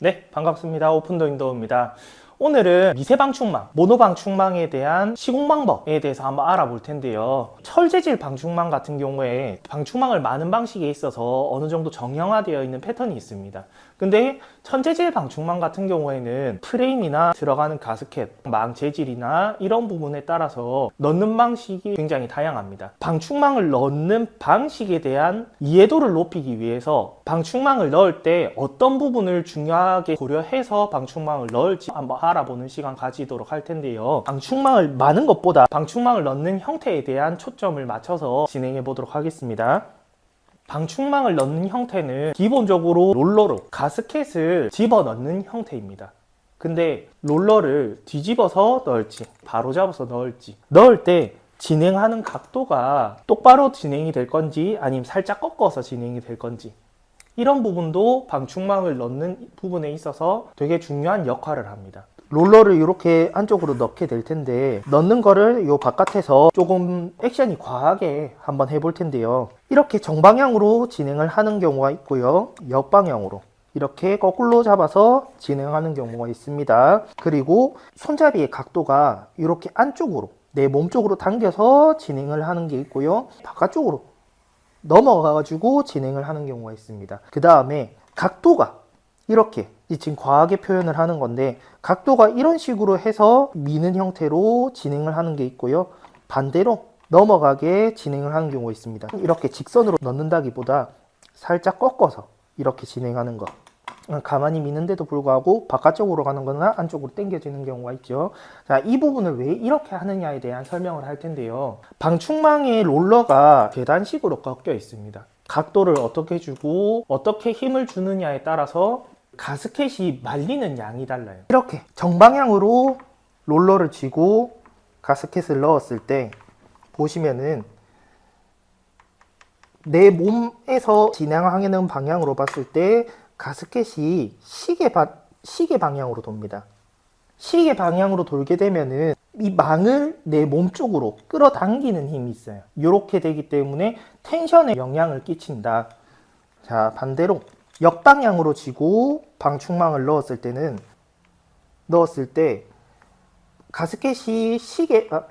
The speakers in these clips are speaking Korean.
네, 반갑습니다. 오픈더윈도우입니다. 오늘은 미세 방충망, 모노 방충망에 대한 시공 방법에 대해서 한번 알아볼 텐데요. 철재질 방충망 같은 경우에 방충망을 마는 방식에 있어서 어느 정도 정형화되어 있는 패턴이 있습니다. 근데 천재질 방충망 같은 경우에는 프레임이나 들어가는 가스켓, 망 재질이나 이런 부분에 따라서 넣는 방식이 굉장히 다양합니다. 방충망을 넣는 방식에 대한 이해도를 높이기 위해서 방충망을 넣을 때 어떤 부분을 중요하게 고려해서 방충망을 넣을지 한번 알아보는 시간 가지도록 할 텐데요. 방충망을 마는 것보다 방충망을 넣는 형태에 대한 초점을 맞춰서 진행해 보도록 하겠습니다. 방충망을 넣는 형태는 기본적으로 롤러로 가스켓을 집어넣는 형태입니다. 근데 롤러를 뒤집어서 넣을지 바로 잡아서 넣을지, 넣을 때 진행하는 각도가 똑바로 진행이 될 건지 아니면 살짝 꺾어서 진행이 될 건지, 이런 부분도 방충망을 넣는 부분에 있어서 되게 중요한 역할을 합니다. 롤러를 이렇게 안쪽으로 넣게 될 텐데, 넣는 거를 이 바깥에서 조금 액션이 과하게 한번 해볼 텐데요. 이렇게 정방향으로 진행을 하는 경우가 있고요, 역방향으로 이렇게 거꾸로 잡아서 진행하는 경우가 있습니다. 그리고 손잡이의 각도가 이렇게 안쪽으로 내 몸 쪽으로 당겨서 진행을 하는 게 있고요, 바깥쪽으로 넘어가가지고 진행을 하는 경우가 있습니다. 그 다음에 각도가 이렇게 지금 과하게 표현을 하는 건데, 각도가 이런 식으로 해서 미는 형태로 진행을 하는 게 있고요, 반대로 넘어가게 진행을 하는 경우가 있습니다. 이렇게 직선으로 넣는다기보다 살짝 꺾어서 이렇게 진행하는 거, 가만히 미는데도 불구하고 바깥쪽으로 가는 거나 안쪽으로 당겨지는 경우가 있죠. 자, 이 부분을 왜 이렇게 하느냐에 대한 설명을 할 텐데요. 방충망의 롤러가 계단식으로 꺾여 있습니다. 각도를 어떻게 주고 어떻게 힘을 주느냐에 따라서 가스켓이 말리는 양이 달라요. 이렇게 정방향으로 롤러를 쥐고 가스켓을 넣었을 때 보시면은 내 몸에서 진행하는 방향으로 봤을 때 가스켓이 시계 방향으로 돕니다. 시계 방향으로 돌게 되면은 이 망을 내 몸 쪽으로 끌어당기는 힘이 있어요. 이렇게 되기 때문에 텐션에 영향을 끼친다. 자, 반대로 역방향으로 쥐고 방충망을 넣었을 때 가스켓이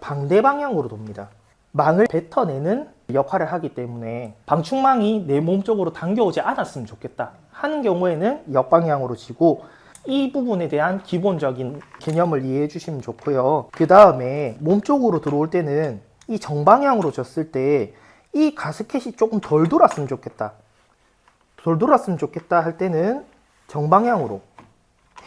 방대 방향으로 돕니다. 망을 뱉어내는 역할을 하기 때문에 방충망이 내 몸 쪽으로 당겨오지 않았으면 좋겠다 하는 경우에는 역방향으로 쥐고, 이 부분에 대한 기본적인 개념을 이해해 주시면 좋고요. 그 다음에 몸 쪽으로 들어올 때는 이 정방향으로 줬을 때 이 가스켓이 조금 덜 돌았으면 좋겠다 할 때는 정방향으로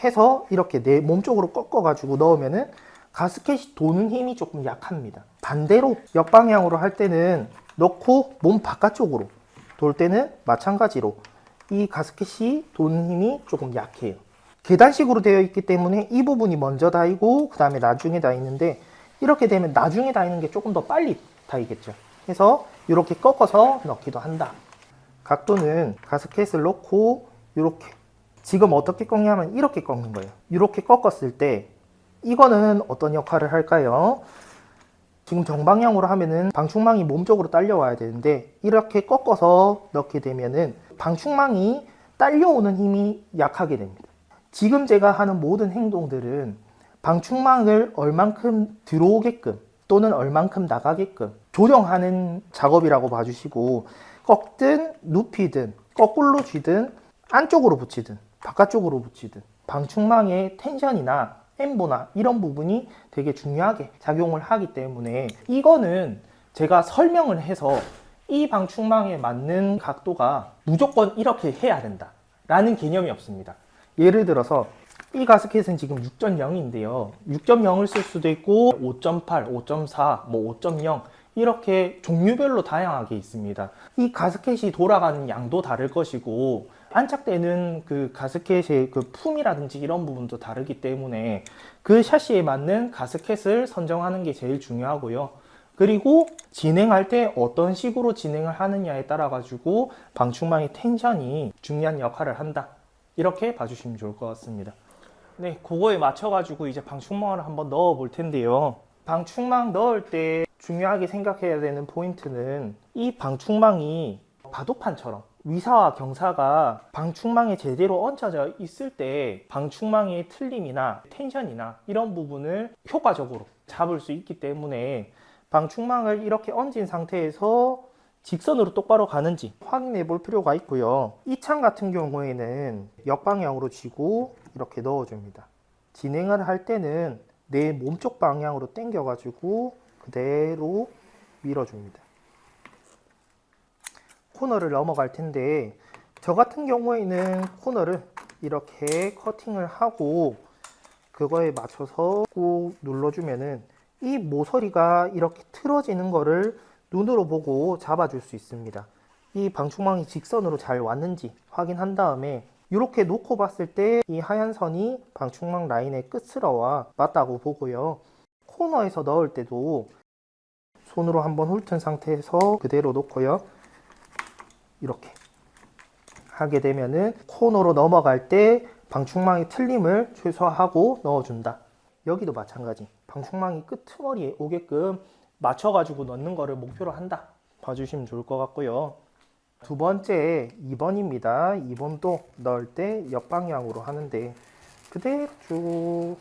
해서 이렇게 내 몸 쪽으로 꺾어 가지고 넣으면은 가스켓이 도는 힘이 조금 약합니다. 반대로 역방향으로 할 때는 넣고 몸 바깥쪽으로 돌 때는 마찬가지로 이 가스켓이 도는 힘이 조금 약해요. 계단식으로 되어 있기 때문에 이 부분이 먼저 닿이고 그 다음에 나중에 닿이는데, 이렇게 되면 나중에 닿이는 게 조금 더 빨리 닿이겠죠. 그래서 이렇게 꺾어서 넣기도 한다. 각도는 가스켓을 넣고 이렇게, 지금 어떻게 꺾냐면 이렇게 꺾는 거예요. 이렇게 꺾었을 때 이거는 어떤 역할을 할까요? 지금 정방향으로 하면은 방충망이 몸 쪽으로 딸려와야 되는데, 이렇게 꺾어서 넣게 되면은 방충망이 딸려오는 힘이 약하게 됩니다. 지금 제가 하는 모든 행동들은 방충망을 얼만큼 들어오게끔 또는 얼만큼 나가게끔 조정하는 작업이라고 봐주시고, 꺾든 눕히든 거꾸로 쥐든 안쪽으로 붙이든 바깥쪽으로 붙이든 방충망의 텐션이나 엠보나 이런 부분이 되게 중요하게 작용을 하기 때문에, 이거는 제가 설명을 해서 이 방충망에 맞는 각도가 무조건 이렇게 해야 된다 라는 개념이 없습니다. 예를 들어서 이 가스켓은 지금 6.0인데요 6.0을 쓸 수도 있고 5.8, 5.4, 5.0 이렇게 종류별로 다양하게 있습니다. 이 가스켓이 돌아가는 양도 다를 것이고, 안착되는 그 가스켓의 그 품이라든지 이런 부분도 다르기 때문에 그 샤시에 맞는 가스켓을 선정하는 게 제일 중요하고요. 그리고 진행할 때 어떤 식으로 진행을 하느냐에 따라 가지고 방충망의 텐션이 중요한 역할을 한다, 이렇게 봐주시면 좋을 것 같습니다. 네, 그거에 맞춰 가지고 이제 방충망을 한번 넣어 볼 텐데요. 방충망 넣을 때 중요하게 생각해야 되는 포인트는 이 방충망이 바둑판처럼 위사와 경사가 방충망에 제대로 얹혀져 있을 때 방충망의 틀림이나 텐션이나 이런 부분을 효과적으로 잡을 수 있기 때문에 방충망을 이렇게 얹은 상태에서 직선으로 똑바로 가는지 확인해 볼 필요가 있고요. 이 창 같은 경우에는 역방향으로 쥐고 이렇게 넣어줍니다. 진행을 할 때는 내 몸쪽 방향으로 당겨 가지고 그대로 밀어줍니다. 코너를 넘어갈 텐데 저 같은 경우에는 코너를 이렇게 커팅을 하고 그거에 맞춰서 꾹 눌러주면은 이 모서리가 이렇게 틀어지는 거를 눈으로 보고 잡아줄 수 있습니다. 이 방충망이 직선으로 잘 왔는지 확인한 다음에 이렇게 놓고 봤을 때 이 하얀 선이 방충망 라인의 끝으로와 맞다고 보고요. 코너에서 넣을 때도 손으로 한번 훑은 상태에서 그대로 놓고요. 이렇게 하게 되면은 코너로 넘어갈 때 방충망의 틀림을 최소화하고 넣어준다. 여기도 마찬가지. 방충망이 끄트머리에 오게끔 맞춰가지고 넣는 거를 목표로 한다. 봐주시면 좋을 것 같고요. 두 번째 2번입니다. 2번도 넣을 때 역방향으로 하는데 그대로 쭉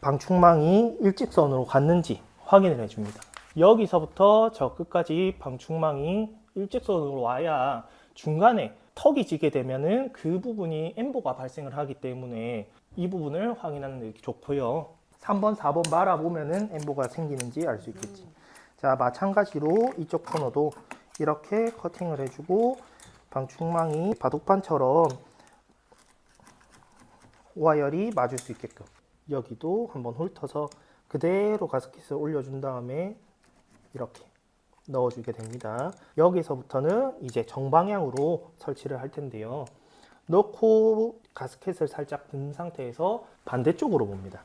방충망이 일직선으로 갔는지 확인을 해줍니다. 여기서부터 저 끝까지 방충망이 일직선으로 와야 중간에 턱이 지게 되면은 그 부분이 엠보가 발생을 하기 때문에 이 부분을 확인하는 게 좋고요. 3번, 4번 말아보면은 엠보가 생기는지 알 수 있겠지. 자, 마찬가지로 이쪽 코너도 이렇게 커팅을 해주고 방충망이 바둑판처럼 와열이 맞을 수 있게끔 여기도 한번 훑어서 그대로 가스켓을 올려준 다음에 이렇게 넣어주게 됩니다. 여기서부터는 이제 정방향으로 설치를 할 텐데요. 넣고 가스켓을 살짝 든 상태에서 반대쪽으로 봅니다.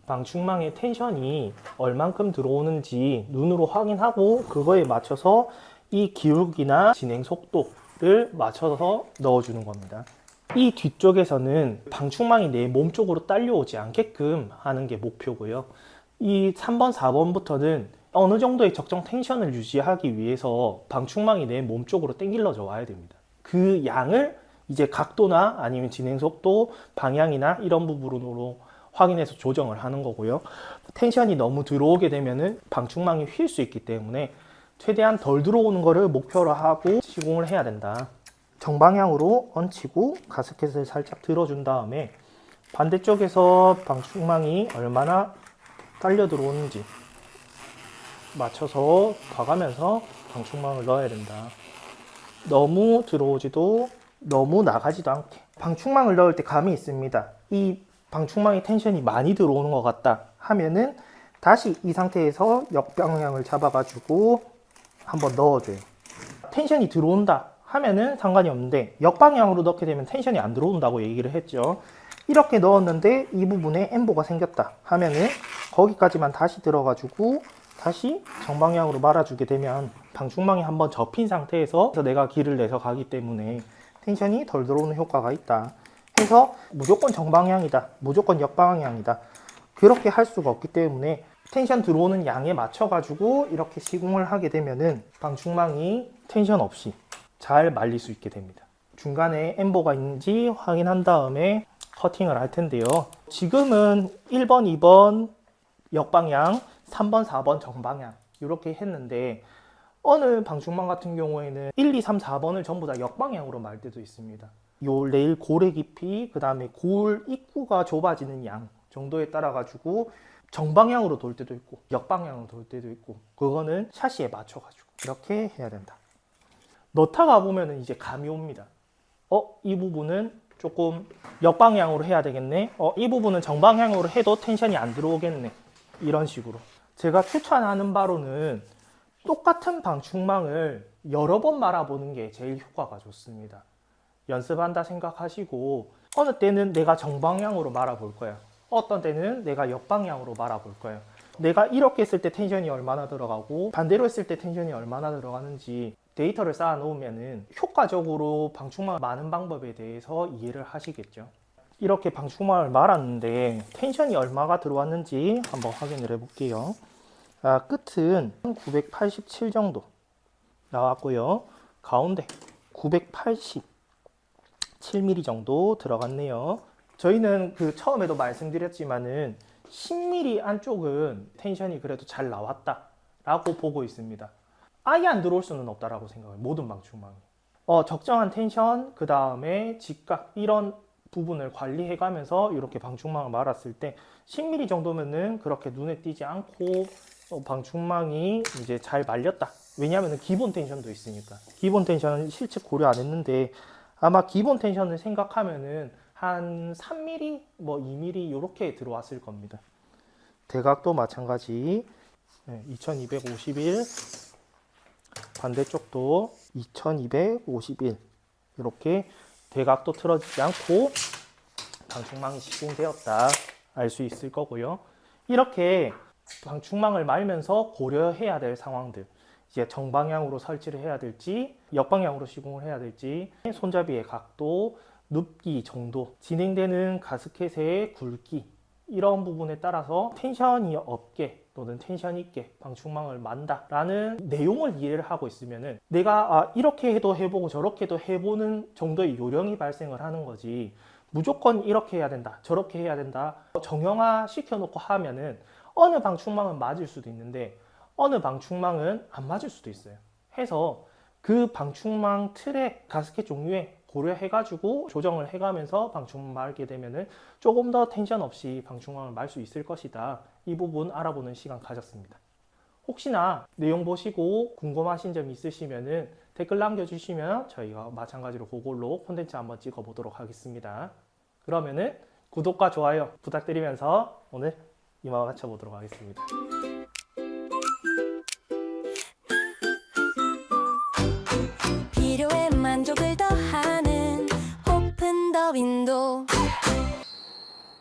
방충망의 텐션이 얼만큼 들어오는지 눈으로 확인하고 그거에 맞춰서 이 기울기나 진행 속도를 맞춰서 넣어주는 겁니다. 이 뒤쪽에서는 방충망이 내 몸 쪽으로 딸려오지 않게끔 하는 게 목표고요. 이 3번, 4번부터는 어느 정도의 적정 텐션을 유지하기 위해서 방충망이 내 몸 쪽으로 당길러져 와야 됩니다. 그 양을 이제 각도나 아니면 진행 속도, 방향이나 이런 부분으로 확인해서 조정을 하는 거고요. 텐션이 너무 들어오게 되면은 방충망이 휠 수 있기 때문에 최대한 덜 들어오는 거를 목표로 하고 시공을 해야 된다. 정방향으로 얹히고 가스켓을 살짝 들어준 다음에 반대쪽에서 방충망이 얼마나 딸려 들어오는지 맞춰서 봐가면서 방충망을 넣어야 된다. 너무 들어오지도 너무 나가지도 않게. 방충망을 넣을 때 감이 있습니다. 이 방충망의 텐션이 많이 들어오는 것 같다 하면은 다시 이 상태에서 역방향을 잡아가지고 한번 넣어줘요. 텐션이 들어온다 하면은 상관이 없는데 역방향으로 넣게 되면 텐션이 안 들어온다고 얘기를 했죠. 이렇게 넣었는데 이 부분에 엠보가 생겼다 하면은 거기까지만 다시 들어가지고 다시 정방향으로 말아주게 되면 방충망이 한번 접힌 상태에서 내가 길을 내서 가기 때문에 텐션이 덜 들어오는 효과가 있다 해서 무조건 정방향이다, 무조건 역방향이다 그렇게 할 수가 없기 때문에 텐션 들어오는 양에 맞춰 가지고 이렇게 시공을 하게 되면은 방충망이 텐션 없이 잘 말릴 수 있게 됩니다. 중간에 엠보가 있는지 확인한 다음에 커팅을 할 텐데요. 지금은 1번, 2번 역방향, 3번, 4번 정방향 이렇게 했는데 어느 방충망 같은 경우에는 1, 2, 3, 4번을 전부 다 역방향으로 말 때도 있습니다. 요 레일 고래 깊이, 그 다음에 골 입구가 좁아지는 양 정도에 따라 가지고 정방향으로 돌 때도 있고 역방향으로 돌 때도 있고 그거는 샤시에 맞춰 가지고 이렇게 해야 된다. 넣다가 보면은 이제 감이 옵니다. 이 부분은 조금 역방향으로 해야 되겠네. 이 부분은 정방향으로 해도 텐션이 안 들어오겠네. 이런 식으로. 제가 추천하는 바로는 똑같은 방충망을 여러 번 말아보는 게 제일 효과가 좋습니다. 연습한다 생각하시고 어느 때는 내가 정방향으로 말아볼 거야. 어떤 때는 내가 역방향으로 말아볼 거예요. 내가 이렇게 했을 때 텐션이 얼마나 들어가고 반대로 했을 때 텐션이 얼마나 들어가는지 데이터를 쌓아 놓으면 효과적으로 방충망을 마는 방법에 대해서 이해를 하시겠죠. 이렇게 방충망을 말았는데 텐션이 얼마가 들어왔는지 한번 확인을 해 볼게요. 끝은 987 정도 나왔고요. 가운데 987mm 정도 들어갔네요. 저희는 그 처음에도 말씀드렸지만은 10mm 안쪽은 텐션이 그래도 잘 나왔다라고 보고 있습니다. 아예 안 들어올 수는 없다라고 생각해요. 모든 방충망이. 적정한 텐션, 그 다음에 직각 이런 부분을 관리해가면서 이렇게 방충망을 말았을 때 10mm 정도면은 그렇게 눈에 띄지 않고 방충망이 이제 잘 말렸다. 왜냐하면 기본 텐션도 있으니까. 기본 텐션은 실측 고려 안 했는데 아마 기본 텐션을 생각하면은 한 3mm, 뭐 2mm 이렇게 들어왔을 겁니다. 대각도 마찬가지 2251, 반대쪽도 2251 이렇게 대각도 틀어지지 않고 방충망이 시공되었다 알 수 있을 거고요. 이렇게 방충망을 말면서 고려해야 될 상황들, 이제 정방향으로 설치를 해야 될지 역방향으로 시공을 해야 될지, 손잡이의 각도, 눕기 정도, 진행되는 가스켓의 굵기 이런 부분에 따라서 텐션이 없게 또는 텐션 있게 방충망을 만다라는 내용을 이해를 하고 있으면은 내가 이렇게 해도 해보고 저렇게 해도 해보는 정도의 요령이 발생을 하는 거지, 무조건 이렇게 해야 된다 저렇게 해야 된다 정형화 시켜놓고 하면은 어느 방충망은 맞을 수도 있는데 어느 방충망은 안 맞을 수도 있어요. 해서 그 방충망 틀의 가스켓 종류에 고려해가지고 조정을 해가면서 방충망 말게 되면은 조금 더 텐션 없이 방충망을 말 수 있을 것이다. 이 부분 알아보는 시간 가졌습니다. 혹시나 내용 보시고 궁금하신 점 있으시면은 댓글 남겨주시면 저희가 마찬가지로 그걸로 콘텐츠 한번 찍어보도록 하겠습니다. 그러면은 구독과 좋아요 부탁드리면서 오늘 이만 마쳐보도록 하겠습니다. 필요에 만족을 더하는 오픈 더 윈도우.